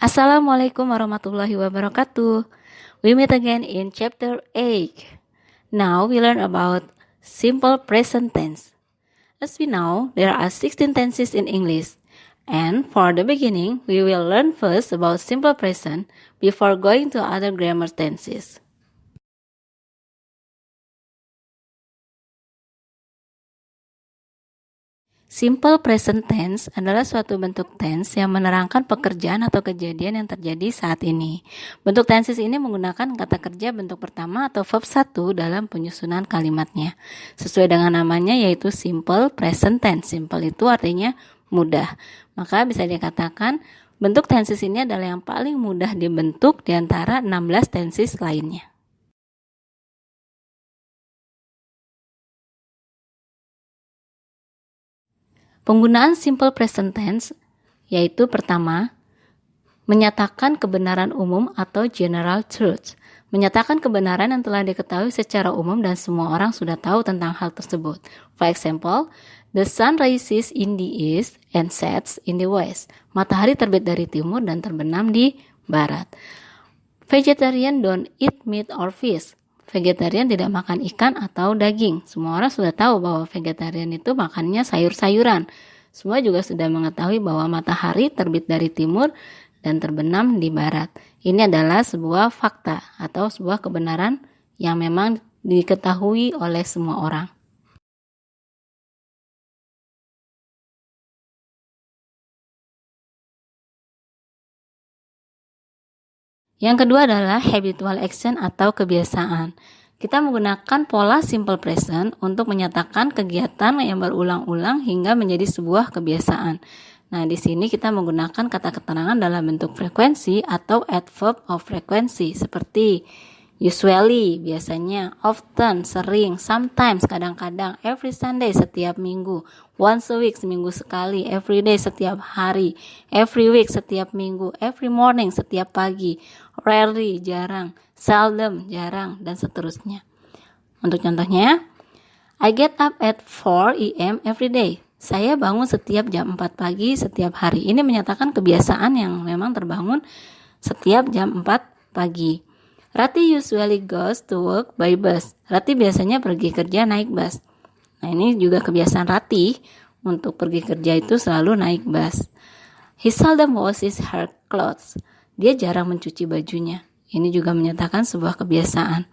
Assalamualaikum warahmatullahi wabarakatuh. We meet again in chapter 8. Now we learn about simple present tense. As we know, there are 16 tenses in English. And for the beginning, we will learn first about simple present before going to other grammar tenses. Simple present tense adalah suatu bentuk tense yang menerangkan pekerjaan atau kejadian yang terjadi saat ini. Bentuk tenses ini menggunakan kata kerja bentuk pertama atau verb 1 dalam penyusunan kalimatnya. Sesuai dengan namanya yaitu simple present tense. Simple itu artinya mudah. Maka bisa dikatakan bentuk tenses ini adalah yang paling mudah dibentuk di antara 16 tenses lainnya. Penggunaan simple present tense yaitu pertama, menyatakan kebenaran umum atau general truth. Menyatakan kebenaran yang telah diketahui secara umum dan semua orang sudah tahu tentang hal tersebut. For example, the sun rises in the east and sets in the west. Matahari terbit dari timur dan terbenam di barat. Vegetarian don't eat meat or fish. Vegetarian tidak makan ikan atau daging. Semua orang sudah tahu bahwa vegetarian itu makannya sayur-sayuran. Semua juga sudah mengetahui bahwa matahari terbit dari timur dan terbenam di barat. Ini adalah sebuah fakta atau sebuah kebenaran yang memang diketahui oleh semua orang. Yang kedua adalah habitual action atau kebiasaan. Kita menggunakan pola simple present untuk menyatakan kegiatan yang berulang-ulang hingga menjadi sebuah kebiasaan. Nah, di sini kita menggunakan kata keterangan dalam bentuk frekuensi atau adverb of frequency seperti usually, biasanya, often, sering, sometimes, kadang-kadang, every Sunday, setiap minggu, once a week, seminggu sekali, every day, setiap hari, every week, setiap minggu, every morning, setiap pagi, rarely, jarang, seldom, jarang, dan seterusnya. Untuk contohnya, I get up at 4 a.m. every day. Saya bangun setiap jam 4 pagi setiap hari. Ini menyatakan kebiasaan yang memang terbangun setiap jam 4 pagi. Rati usually goes to work by bus. Rati biasanya pergi kerja naik bus. Nah, ini juga kebiasaan Rati untuk pergi kerja itu selalu naik bus. He seldom washes her clothes. Dia jarang mencuci bajunya. Ini juga menyatakan sebuah kebiasaan.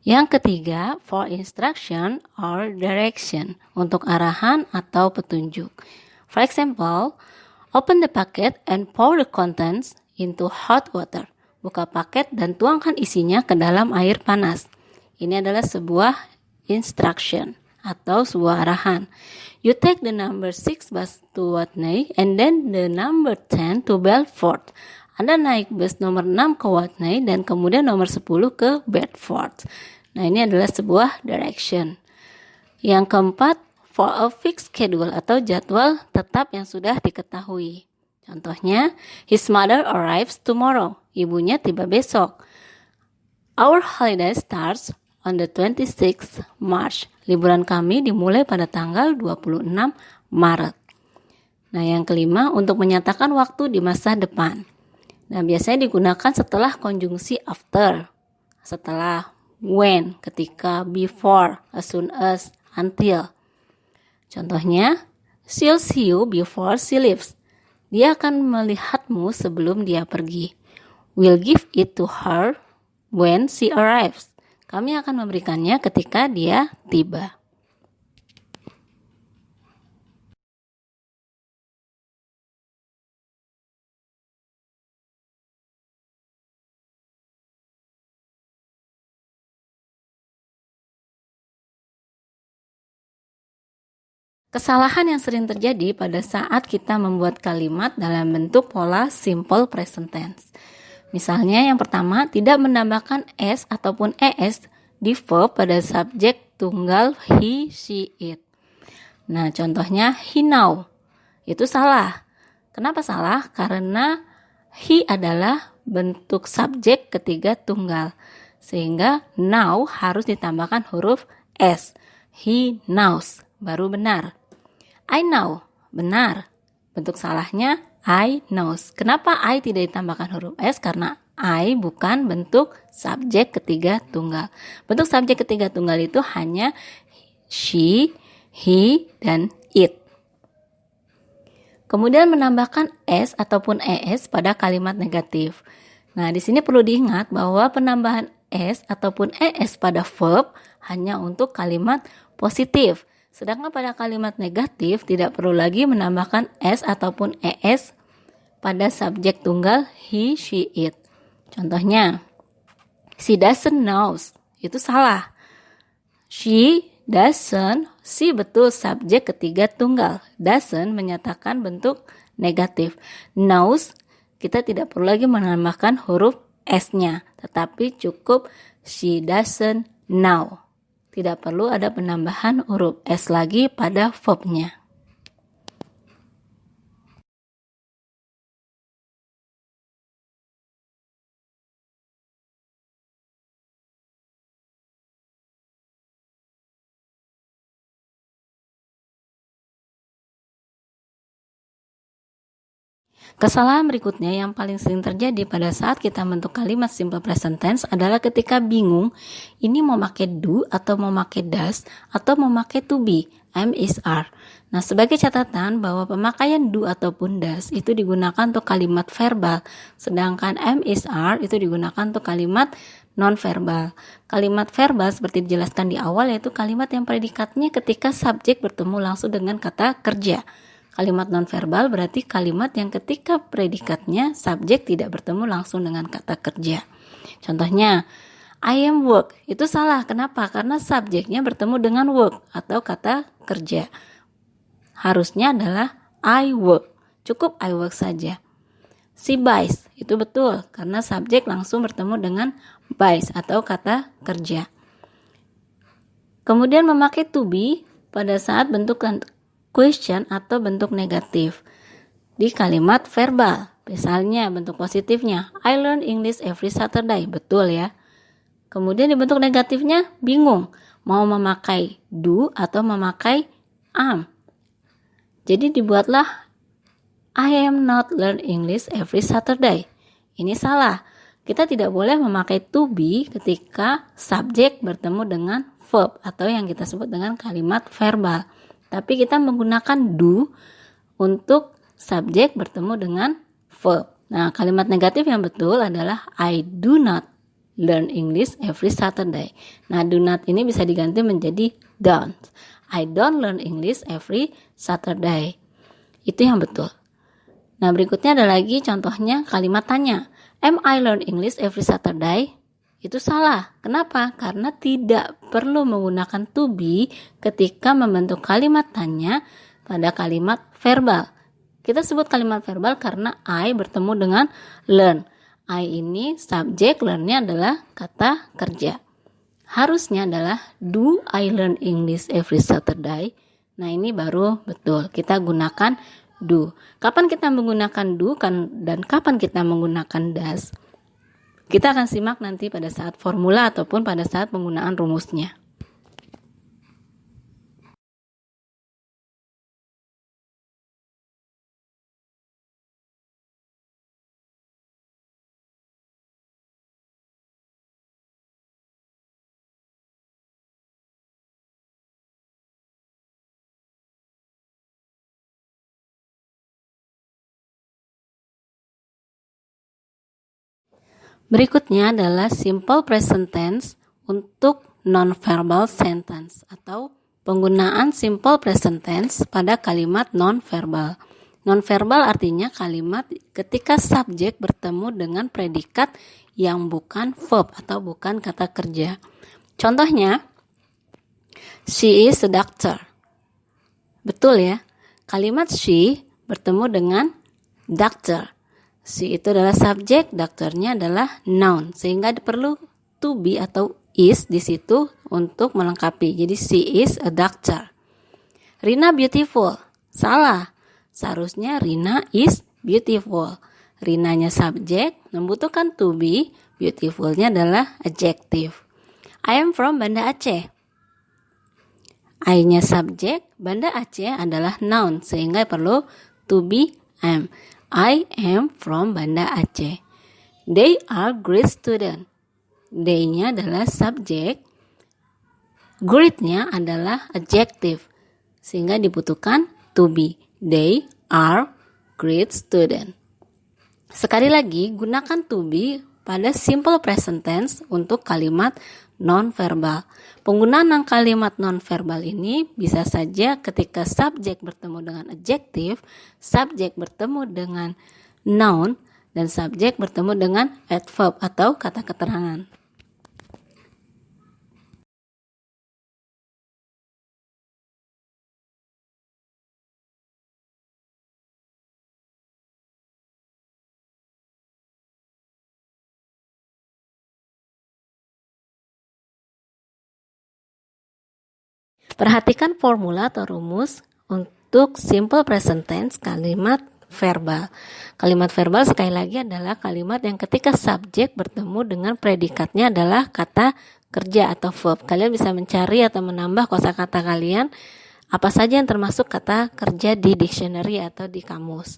Yang ketiga, for instruction or direction, untuk arahan atau petunjuk. For example, open the packet and pour the contents into hot water. Buka paket dan tuangkan isinya ke dalam air panas. Ini adalah sebuah instruction atau sebuah arahan. You take the number 6 bus to Watney and then the number 10 to Belfort. Anda naik bus nomor 6 ke Watney dan kemudian nomor 10 ke Bedford. Nah, ini adalah sebuah direction. Yang keempat, for a fixed schedule atau jadwal tetap yang sudah diketahui. Contohnya, his mother arrives tomorrow. Ibunya tiba besok. Our holiday starts on the 26th March. Liburan kami dimulai pada tanggal 26 Maret. Nah, yang kelima, untuk menyatakan waktu di masa depan. Nah, biasanya digunakan setelah konjungsi after. Setelah, when, ketika, before, as soon as, until. Contohnya, she'll see you before she leaves. Dia akan melihatmu sebelum dia pergi. We'll give it to her when she arrives. Kami akan memberikannya ketika dia tiba. Kesalahan yang sering terjadi pada saat kita membuat kalimat dalam bentuk pola simple present tense. Misalnya yang pertama, tidak menambahkan s ataupun es di verb pada subjek tunggal he, she, it. Nah, contohnya he now. Itu salah. Kenapa salah? Karena he adalah bentuk subjek ketiga tunggal. Sehingga now harus ditambahkan huruf S. He knows, baru benar. I know, benar. Bentuk salahnya I knows. Kenapa I tidak ditambahkan huruf S? Karena I bukan bentuk subjek ketiga tunggal. Bentuk subjek ketiga tunggal itu hanya she, he, dan it. Kemudian menambahkan S ataupun ES pada kalimat negatif. Nah, di sini perlu diingat bahwa penambahan S ataupun ES pada verb hanya untuk kalimat positif. Sedangkan pada kalimat negatif tidak perlu lagi menambahkan S ataupun ES pada subjek tunggal he, she, it. Contohnya, she doesn't knows, itu salah. She doesn't, she betul subjek ketiga tunggal. Doesn't menyatakan bentuk negatif. Knows, kita tidak perlu lagi menambahkan huruf S-nya, tetapi cukup she doesn't know. Tidak perlu ada penambahan huruf S lagi pada verb-nya. Kesalahan berikutnya yang paling sering terjadi pada saat kita bentuk kalimat simple present tense adalah ketika bingung ini mau pakai do atau mau pakai does atau mau pakai to be, am, is, are. Nah, sebagai catatan bahwa pemakaian do ataupun does itu digunakan untuk kalimat verbal, sedangkan am, is, are itu digunakan untuk kalimat non-verbal. Kalimat verbal seperti dijelaskan di awal yaitu kalimat yang predikatnya ketika subjek bertemu langsung dengan kata kerja. Kalimat nonverbal berarti kalimat yang ketika predikatnya subjek tidak bertemu langsung dengan kata kerja. Contohnya, I am work. Itu salah. Kenapa? Karena subjeknya bertemu dengan work atau kata kerja. Harusnya adalah I work. Cukup I work saja. She buys. Itu betul. Karena subjek langsung bertemu dengan buys atau kata kerja. Kemudian memakai to be pada saat bentuk question atau bentuk negatif di kalimat verbal. Misalnya bentuk positifnya I learn English every Saturday. Betul ya. Kemudian di bentuk negatifnya bingung mau memakai do atau memakai am. Jadi dibuatlah I am not learn English every Saturday. Ini salah. Kita tidak boleh memakai to be ketika subjek bertemu dengan verb atau yang kita sebut dengan kalimat verbal. Tapi kita menggunakan do untuk subjek bertemu dengan verb. Nah, kalimat negatif yang betul adalah I do not learn English every Saturday. Nah, do not ini bisa diganti menjadi don't. I don't learn English every Saturday. Itu yang betul. Nah, berikutnya ada lagi contohnya kalimat tanya. Am I learn English every Saturday? Itu salah. Kenapa? Karena tidak perlu menggunakan to be ketika membentuk kalimat tanya pada kalimat verbal. Kita sebut kalimat verbal karena I bertemu dengan learn. I ini subjek, learn-nya adalah kata kerja. Harusnya adalah do I learn English every Saturday? Nah, ini baru betul. Kita gunakan do. Kapan kita menggunakan do dan kapan kita menggunakan does? Kita akan simak nanti pada saat formula ataupun pada saat penggunaan rumusnya. Berikutnya adalah simple present tense untuk non-verbal sentence atau penggunaan simple present tense pada kalimat non-verbal. Non-verbal artinya kalimat ketika subjek bertemu dengan predikat yang bukan verb atau bukan kata kerja. Contohnya, she is a doctor. Betul ya, kalimat she bertemu dengan doctor. She itu adalah subjek, dokternya adalah noun, sehingga perlu to be atau is di situ untuk melengkapi. Jadi she is a doctor. Rina beautiful. Salah. Seharusnya Rina is beautiful. Rinanya subjek, membutuhkan to be, beautifulnya adalah adjective. I am from Banda Aceh. I-nya subjek, Banda Aceh adalah noun, sehingga perlu to be am. I am from Banda Aceh. They are great student. They-nya adalah subjek, great-nya adalah adjective, sehingga dibutuhkan to be. They are great student. Sekali lagi, gunakan to be pada simple present tense untuk kalimat non-verbal. Penggunaan kalimat non-verbal ini bisa saja ketika subjek bertemu dengan adjective, subjek bertemu dengan noun, dan subjek bertemu dengan adverb atau kata keterangan. Perhatikan formula atau rumus untuk simple present tense kalimat verbal. Kalimat verbal sekali lagi adalah kalimat yang ketika subjek bertemu dengan predikatnya adalah kata kerja atau verb. Kalian bisa mencari atau menambah kosakata kalian apa saja yang termasuk kata kerja di dictionary atau di kamus.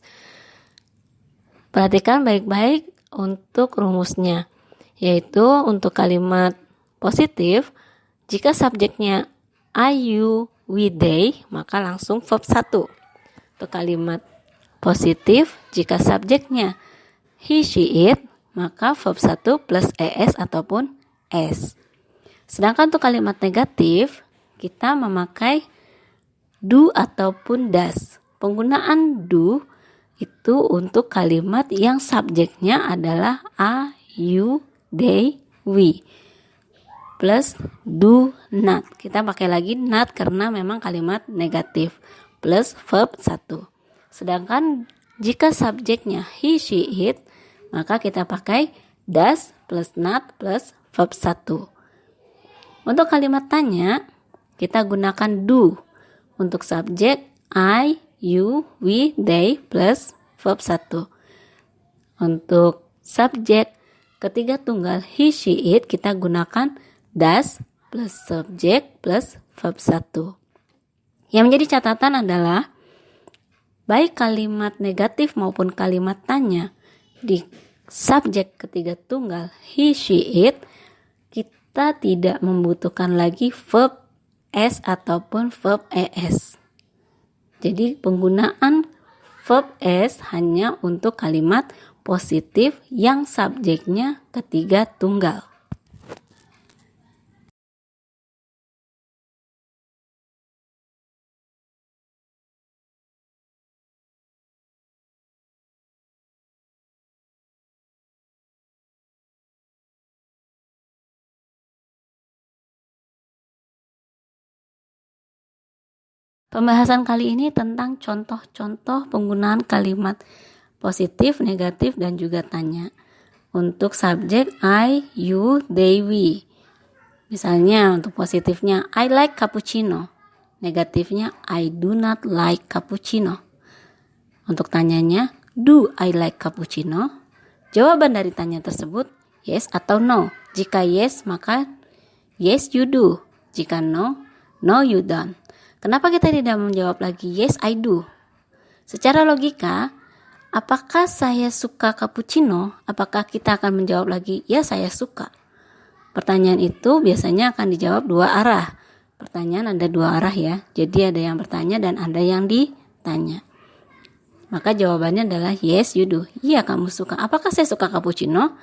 Perhatikan baik-baik untuk rumusnya, yaitu untuk kalimat positif, jika subjeknya I, you, we, they, maka langsung verb 1. Untuk kalimat positif, jika subjeknya he, she, it, maka verb 1 plus es ataupun s. Sedangkan untuk kalimat negatif, kita memakai do ataupun does. Penggunaan do itu untuk kalimat yang subjeknya adalah I, you, they, we. Plus do not. Kita pakai lagi not karena memang kalimat negatif. Plus verb 1. Sedangkan jika subjeknya he, she, it, maka kita pakai does plus not plus verb 1. Untuk kalimat tanya, kita gunakan do. Untuk subjek I, you, we, they plus verb 1. Untuk subjek ketiga tunggal he, she, it, kita gunakan does plus subjek plus verb 1. Yang menjadi catatan adalah baik kalimat negatif maupun kalimat tanya di subjek ketiga tunggal he, she, it, kita tidak membutuhkan lagi verb s ataupun verb es. Jadi penggunaan verb s hanya untuk kalimat positif yang subjeknya ketiga tunggal. Pembahasan kali ini tentang contoh-contoh penggunaan kalimat positif, negatif, dan juga tanya. Untuk subjek I, you, they, we. Misalnya untuk positifnya I like cappuccino. Negatifnya I do not like cappuccino. Untuk tanyanya do I like cappuccino? Jawaban dari tanya tersebut yes atau no. Jika yes maka yes you do. Jika no, no you don't. Kenapa kita tidak menjawab lagi yes I do? Secara logika, apakah saya suka cappuccino? Apakah kita akan menjawab lagi ya saya suka? Pertanyaan itu biasanya akan dijawab dua arah. Pertanyaan ada dua arah ya. Jadi ada yang bertanya dan ada yang ditanya. Maka jawabannya adalah yes you do. Iya kamu suka. Apakah saya suka cappuccino?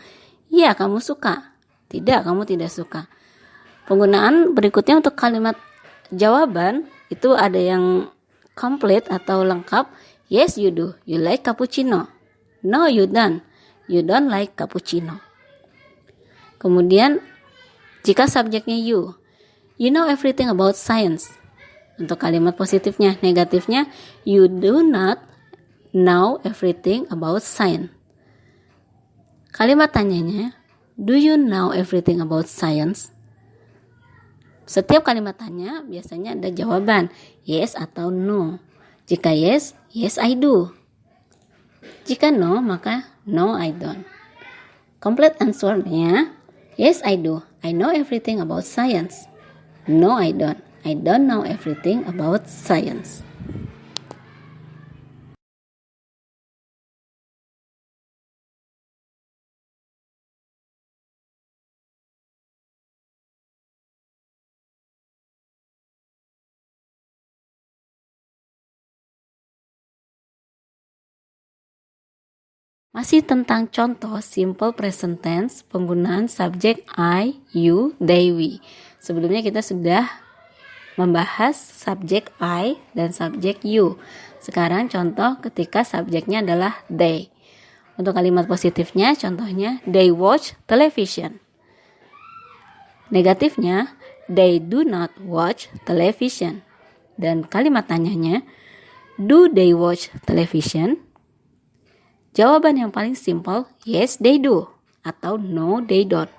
Iya kamu suka. Tidak, kamu tidak suka. Penggunaan berikutnya untuk kalimat jawaban itu ada yang complete atau lengkap. Yes you do. You like cappuccino. No you don't. You don't like cappuccino. Kemudian jika subjeknya you. You know everything about science. Untuk kalimat positifnya, negatifnya you do not know everything about science. Kalimat tanyanya, do you know everything about science? Setiap kalimat tanya biasanya ada jawaban yes atau no. Jika yes, yes I do. Jika no, maka no I don't. Complete answer-nya, yes I do. I know everything about science. No I don't. I don't know everything about science. Masih tentang contoh simple present tense penggunaan subjek I, you, they, we. Sebelumnya kita sudah membahas subjek I dan subjek you. Sekarang contoh ketika subjeknya adalah they. Untuk kalimat positifnya contohnya they watch television. Negatifnya they do not watch television. Dan kalimat tanyanya do they watch television? Jawaban yang paling simple, yes they do, atau no they don't.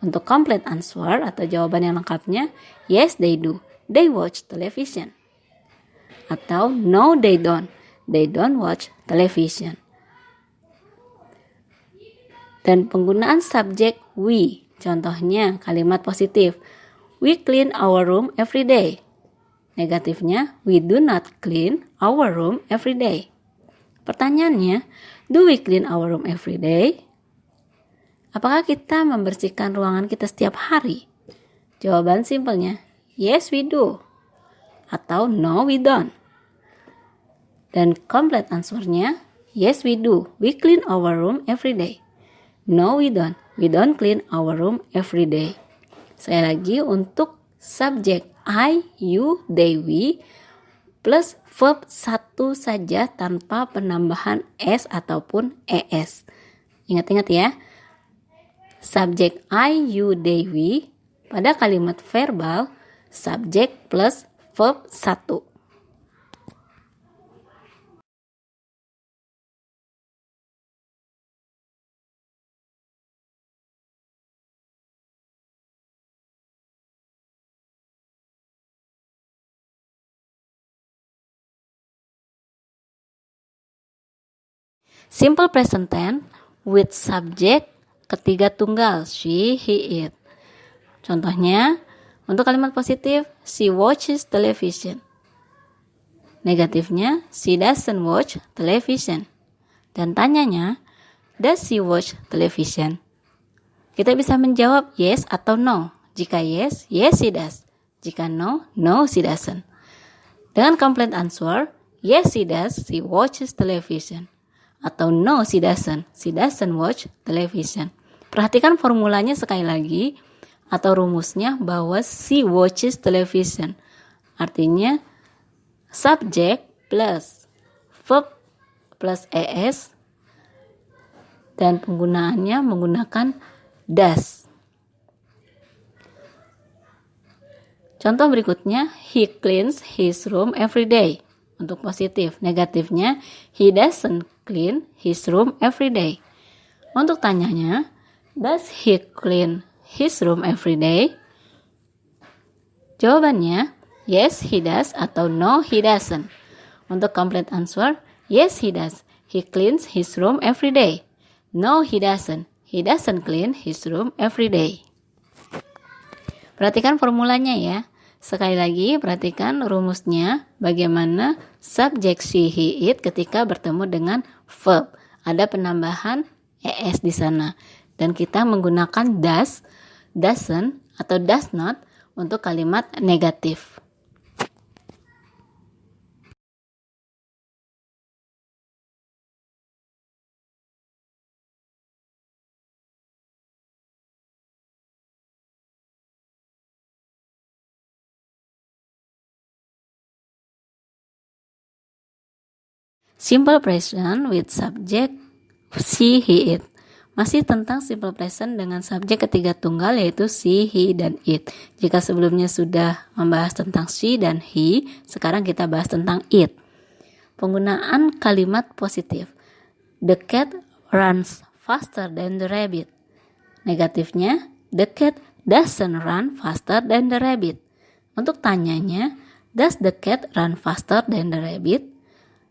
Untuk complete answer atau jawaban yang lengkapnya, yes they do, they watch television. Atau no they don't watch television. Dan penggunaan subjek we, contohnya kalimat positif, we clean our room every day. Negatifnya, we do not clean our room every day. Pertanyaannya, do we clean our room every day? Apakah kita membersihkan ruangan kita setiap hari? Jawaban simpelnya, yes we do. Atau no we don't. Dan complete answernya, yes we do. We clean our room every day. No we don't. We don't clean our room every day. Sekali lagi untuk subjek I, you, they, we plus verb satu saja tanpa penambahan s ataupun es. Ingat-ingat ya. Subjek I, you, they, we pada kalimat verbal subjek plus verb satu. Simple present tense with subject ketiga tunggal she, he, it. Contohnya, untuk kalimat positif, she watches television. Negatifnya, she doesn't watch television. Dan tanyanya, does she watch television? Kita bisa menjawab yes atau no. Jika yes, yes she does. Jika no, no she doesn't. Dengan complete answer, yes she does, she watches television. Atau no she doesn't watch television. Perhatikan formulanya sekali lagi atau rumusnya bahwa she watches television. Artinya subjek plus verb plus es dan penggunaannya menggunakan does. Contoh berikutnya, he cleans his room every day. Untuk positif, negatifnya he doesn't clean his room every day. Untuk tanyanya, does he clean his room every day? Jawabannya, yes he does atau no he doesn't. Untuk complete answer, yes he does. He cleans his room every day. No he doesn't. He doesn't clean his room every day. Perhatikan formulanya ya. Sekali lagi perhatikan rumusnya bagaimana subjek she, he, it ketika bertemu dengan verb. Ada penambahan es di sana. Dan kita menggunakan does, doesn't, atau does not untuk kalimat negatif. Simple present with subject she, he, it. Masih tentang simple present dengan subjek ketiga tunggal yaitu she, he, dan it. Jika sebelumnya sudah membahas tentang she dan he, sekarang kita bahas tentang it. Penggunaan kalimat positif. The cat runs faster than the rabbit. Negatifnya, the cat doesn't run faster than the rabbit. Untuk tanyanya, does the cat run faster than the rabbit?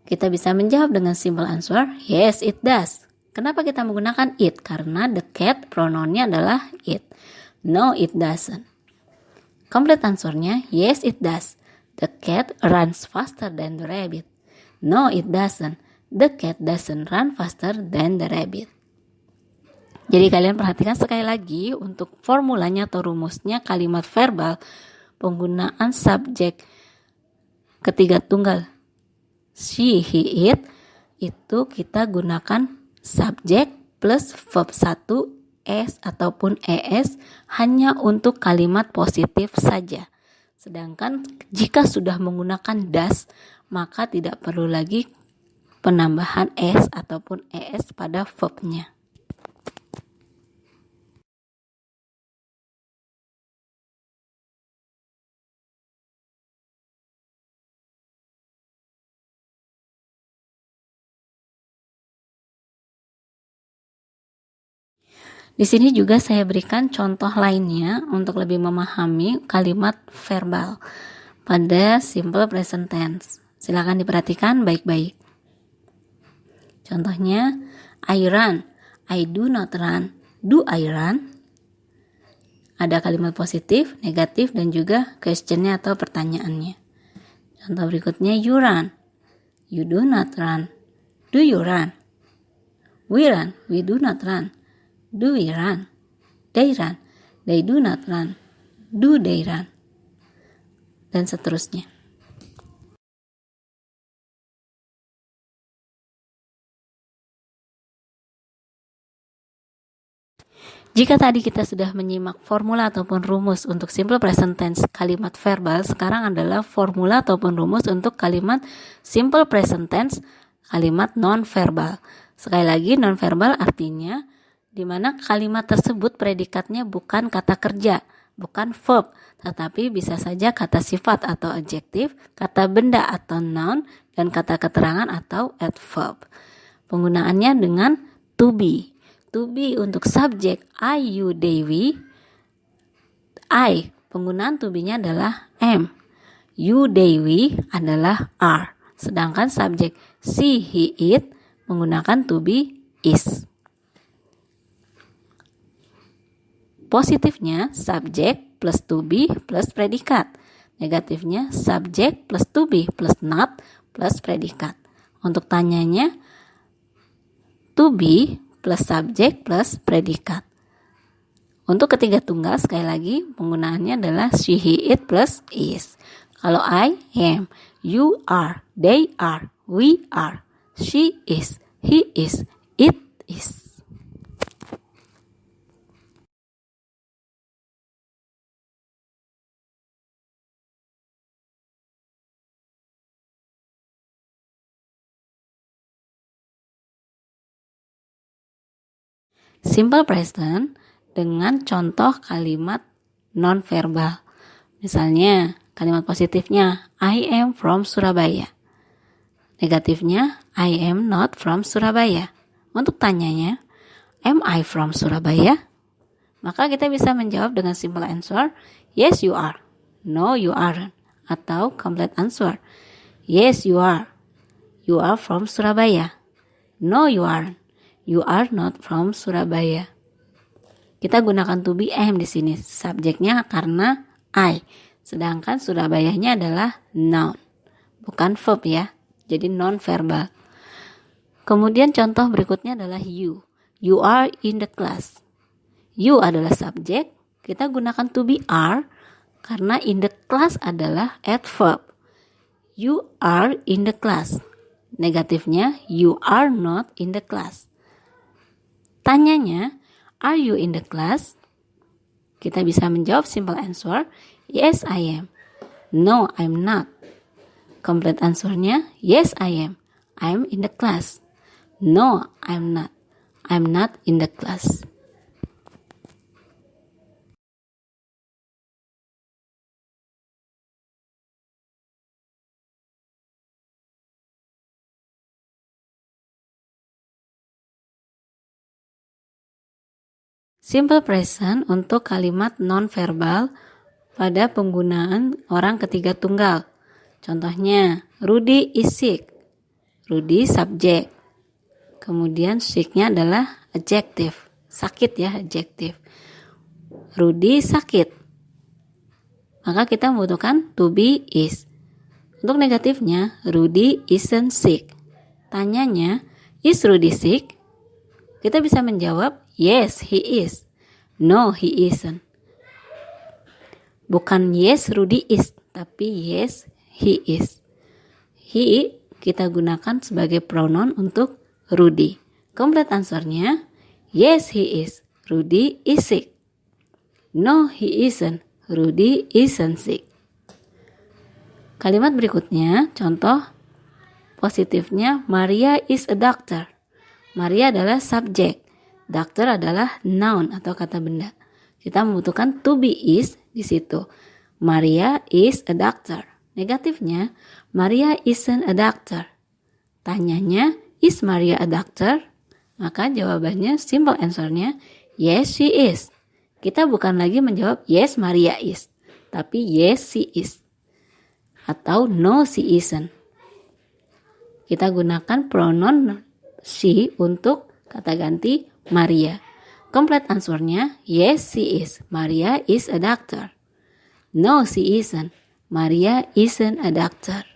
Kita bisa menjawab dengan simple answer, yes it does. Kenapa kita menggunakan it? Karena the cat pronounnya adalah it. No, it doesn't. Complete answernya, yes, it does. The cat runs faster than the rabbit. No, it doesn't. The cat doesn't run faster than the rabbit. Jadi kalian perhatikan sekali lagi untuk formulanya atau rumusnya kalimat verbal penggunaan subjek ketiga tunggal she, he, it itu kita gunakan subjek plus verb 1 s ataupun es hanya untuk kalimat positif saja. Sedangkan jika sudah menggunakan does maka tidak perlu lagi penambahan s ataupun es pada verbnya. Di sini juga saya berikan contoh lainnya untuk lebih memahami kalimat verbal pada simple present tense. Silakan diperhatikan baik-baik. Contohnya, I run, I do not run, do I run? Ada kalimat positif, negatif, dan juga questionnya atau pertanyaannya. Contoh berikutnya, you run, you do not run, do you run? We run, we do not run. Do we run? They run. They do not run. Do they run? Dan seterusnya. Jika tadi kita sudah menyimak formula ataupun rumus untuk simple present tense kalimat verbal, sekarang adalah formula ataupun rumus untuk kalimat simple present tense kalimat non-verbal. Sekali lagi, non-verbal artinya di mana kalimat tersebut predikatnya bukan kata kerja, bukan verb, tetapi bisa saja kata sifat atau adjektif, kata benda atau noun, dan kata keterangan atau adverb. Penggunaannya dengan to be. To be untuk subjek I, you, they, we. I, penggunaan to be-nya adalah am. You, they, we adalah are. Sedangkan subjek she, he, it menggunakan to be is. Positifnya subjek plus to be plus predikat. Negatifnya subjek plus to be plus not plus predikat. Untuk tanyanya to be plus subjek plus predikat. Untuk ketiga tunggal sekali lagi penggunaannya adalah she, he, it plus is. Kalau I am, you are, they are, we are, she is, he is, it is. Simple present dengan contoh kalimat non-verbal. Misalnya, kalimat positifnya, I am from Surabaya. Negatifnya, I am not from Surabaya. Untuk tanyanya, am I from Surabaya? Maka kita bisa menjawab dengan simple answer, yes you are, no you aren't. Atau complete answer, yes you are from Surabaya. No you aren't. You are not from Surabaya. Kita gunakan to be am di sini. Subjeknya karena I. Sedangkan Surabayanya adalah noun. Bukan verb ya. Jadi non-verbal. Kemudian contoh berikutnya adalah you. You are in the class. You adalah subjek. Kita gunakan to be are karena in the class adalah adverb. You are in the class. Negatifnya you are not in the class. Tanyanya, are you in the class? Kita bisa menjawab simple answer, yes I am. No, I'm not. Complete answernya, yes I am. I'm in the class. No, I'm not. I'm not in the class. Simple present untuk kalimat non-verbal pada penggunaan orang ketiga tunggal. Contohnya, Rudy is sick. Rudy subjek. Kemudian sick-nya adalah adjective. Sakit ya, adjective. Rudy sakit. Maka kita membutuhkan to be is. Untuk negatifnya, Rudy isn't sick. Tanyanya, is Rudy sick? Kita bisa menjawab, yes, he is. No, he isn't. Bukan yes, Rudy is, tapi yes, he is. He kita gunakan sebagai pronoun untuk Rudy. Complete answernya, yes, he is. Rudy is sick. No, he isn't. Rudy isn't sick. Kalimat berikutnya, contoh positifnya, Maria is a doctor. Maria adalah subjek. Doctor adalah noun atau kata benda. Kita membutuhkan to be is di situ. Maria is a doctor. Negatifnya, Maria isn't a doctor. Tanyanya, is Maria a doctor? Maka jawabannya, simple answernya, yes, she is. Kita bukan lagi menjawab, yes, Maria is. Tapi, yes, she is. Atau, no, she isn't. Kita gunakan pronoun she untuk kata ganti Maria. Complete answernya, yes, she is. Maria is a doctor. No, she isn't. Maria isn't a doctor.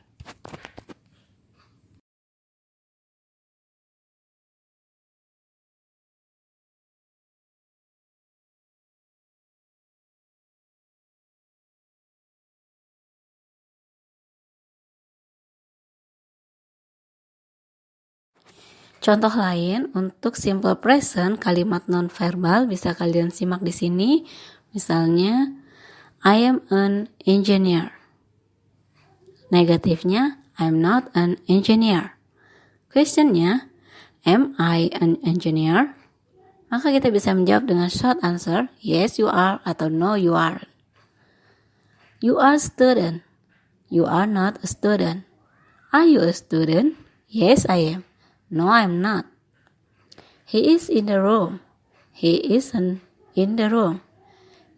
Contoh lain untuk simple present kalimat nonverbal bisa kalian simak di sini. Misalnya, I am an engineer. Negatifnya, I'm not an engineer. Questionnya, am I an engineer? Maka kita bisa menjawab dengan short answer, yes you are atau no you aren't. You are a student. You are not a student. Are you a student? Yes, I am. No, I'm not. He is in the room. He isn't in the room.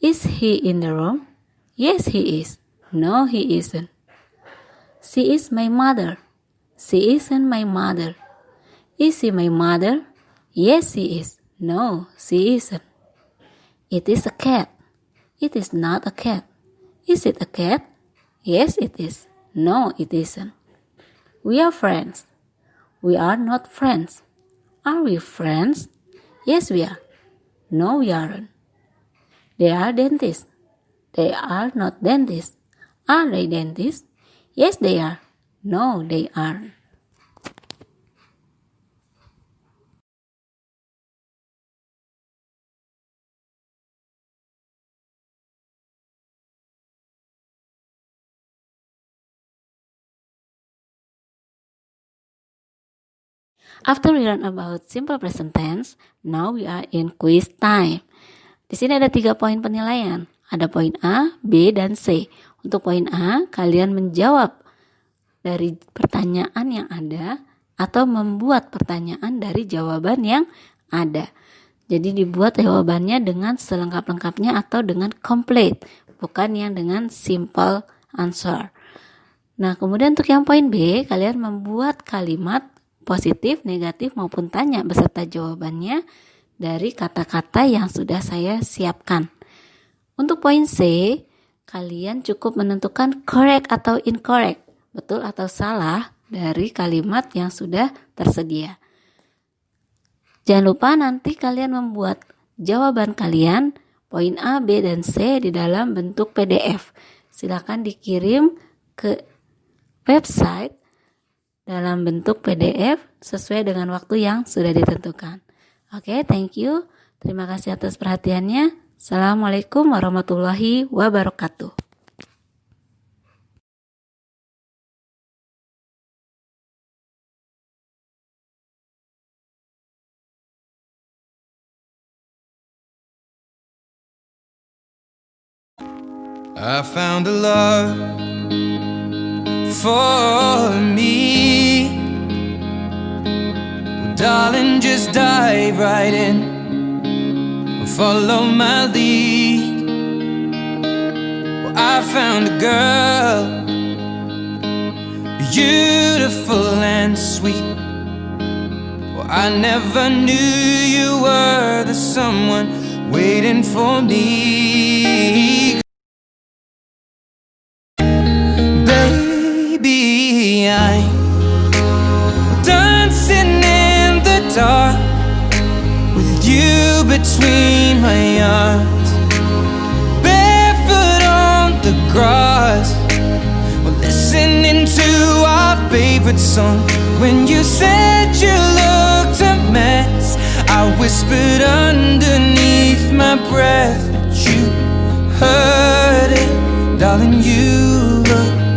Is he in the room? Yes, he is. No, he isn't. She is my mother. She isn't my mother. Is she my mother? Yes, she is. No, she isn't. It is a cat. It is not a cat. Is it a cat? Yes, it is. No, it isn't. We are friends. We are not friends. Are we friends? Yes, we are. No, we aren't. They are dentists. They are not dentists. Are they dentists? Yes, they are. No, they aren't. After we learn about simple present tense, now we are in quiz time. Di sini ada 3 poin penilaian. Ada poin A, B, dan C. Untuk poin A, kalian menjawab dari pertanyaan yang ada atau membuat pertanyaan dari jawaban yang ada. Jadi dibuat jawabannya dengan selengkap-lengkapnya atau dengan complete, bukan yang dengan simple answer. Nah, kemudian untuk yang poin B, kalian membuat kalimat positif, negatif, maupun tanya beserta jawabannya dari kata-kata yang sudah saya siapkan. Untuk poin C, kalian cukup menentukan correct atau incorrect, betul atau salah dari kalimat yang sudah tersedia. Jangan lupa nanti kalian membuat jawaban kalian, poin A, B, dan C di dalam bentuk PDF. Silakan dikirim ke website dalam bentuk PDF sesuai dengan waktu yang sudah ditentukan. Oke, thank you. Terima kasih atas perhatiannya. Assalamualaikum warahmatullahi wabarakatuh. I found a love for me. Well, darling, just dive right in. Follow my lead. Well, I found a girl, beautiful and sweet. Well, I never knew you were the someone waiting for me. Baby, I'm dancing in the dark with you between my arms, barefoot on the grass, we're listening to our favorite song. When you said you looked a mess, I whispered underneath my breath, but you heard it, darling, you look